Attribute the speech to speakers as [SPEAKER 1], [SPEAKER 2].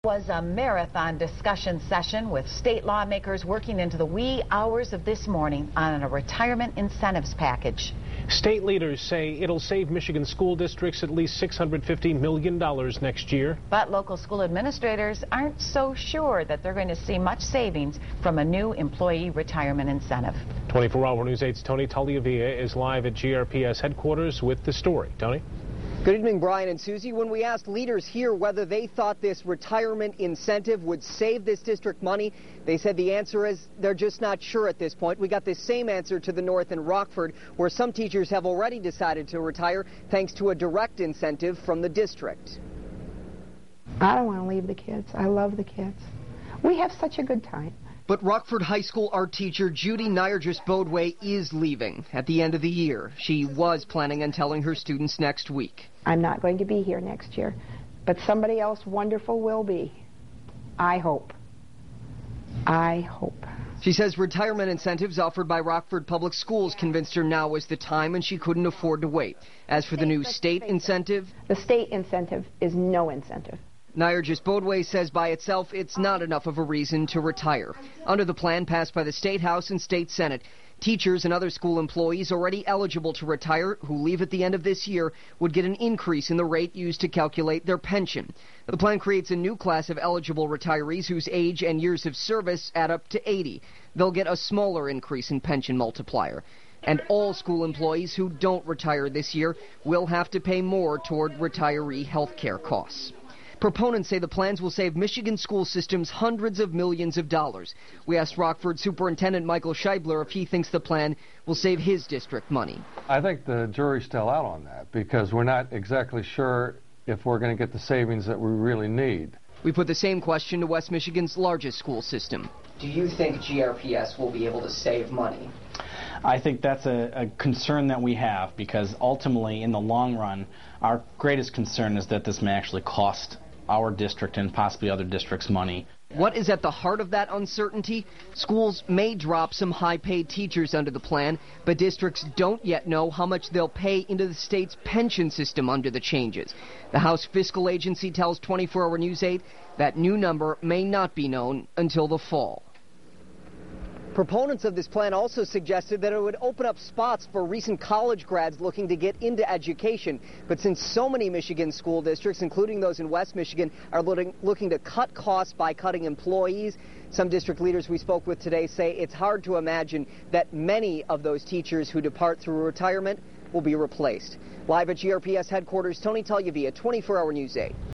[SPEAKER 1] Was a marathon discussion session with state lawmakers working into the wee hours of this morning on a retirement incentives package.
[SPEAKER 2] State leaders say it'll save Michigan school districts at least $650 million next year.
[SPEAKER 1] But local school administrators aren't so sure that they're going to see much savings from a new employee retirement incentive.
[SPEAKER 2] 24-Hour News 8's Tony Tagliavia is live at GRPS headquarters with the story. Tony?
[SPEAKER 3] Good evening, Brian and Susie. When we asked leaders here whether they thought this retirement incentive would save this district money, they said the answer is they're just not sure at this point. We got this same answer to the north in Rockford, where some teachers have already decided to retire thanks to a direct incentive from the district.
[SPEAKER 4] I don't want to leave the kids. I love the kids. We have such a good time.
[SPEAKER 3] But Rockford High School art teacher Judy Nyergis-Bodway is leaving at the end of the year. She was planning on telling her students next week.
[SPEAKER 4] I'm not going to be here next year, but somebody else wonderful will be. I hope. I hope.
[SPEAKER 3] She says retirement incentives offered by Rockford Public Schools convinced her now was the time and she couldn't afford to wait. As for the new state incentive,
[SPEAKER 4] the state incentive is no incentive.
[SPEAKER 3] Nyergis-Bodway says by itself it's not enough of a reason to retire. Under the plan passed by the State House and State Senate, teachers and other school employees already eligible to retire who leave at the end of this year would get an increase in the rate used to calculate their pension. The plan creates a new class of eligible retirees whose age and years of service add up to 80. They'll get a smaller increase in pension multiplier. And all school employees who don't retire this year will have to pay more toward retiree health care costs. Proponents say the plans will save Michigan school systems hundreds of millions of dollars. We asked Rockford Superintendent Michael Scheibler if he thinks the plan will save his district money.
[SPEAKER 5] I think the jury's still out on that because we're not exactly sure if we're going to get the savings that we really need.
[SPEAKER 3] We put the same question to West Michigan's largest school system. Do you think GRPS will be able to save money?
[SPEAKER 6] I think that's a concern that we have because ultimately, in the long run, our greatest concern is that this may actually cost our district and possibly other districts money.
[SPEAKER 3] What is at the heart of that uncertainty? Schools may drop some high-paid teachers under the plan, but districts don't yet know how much they'll pay into the state's pension system under the changes. The House Fiscal Agency tells 24-Hour News 8 that new number may not be known until the fall. Proponents of this plan also suggested that it would open up spots for recent college grads looking to get into education. But since so many Michigan school districts, including those in West Michigan, are looking to cut costs by cutting employees, some district leaders we spoke with today say it's hard to imagine that many of those teachers who depart through retirement will be replaced. Live at GRPS headquarters, Tony Tagliavia, 24-Hour News 8.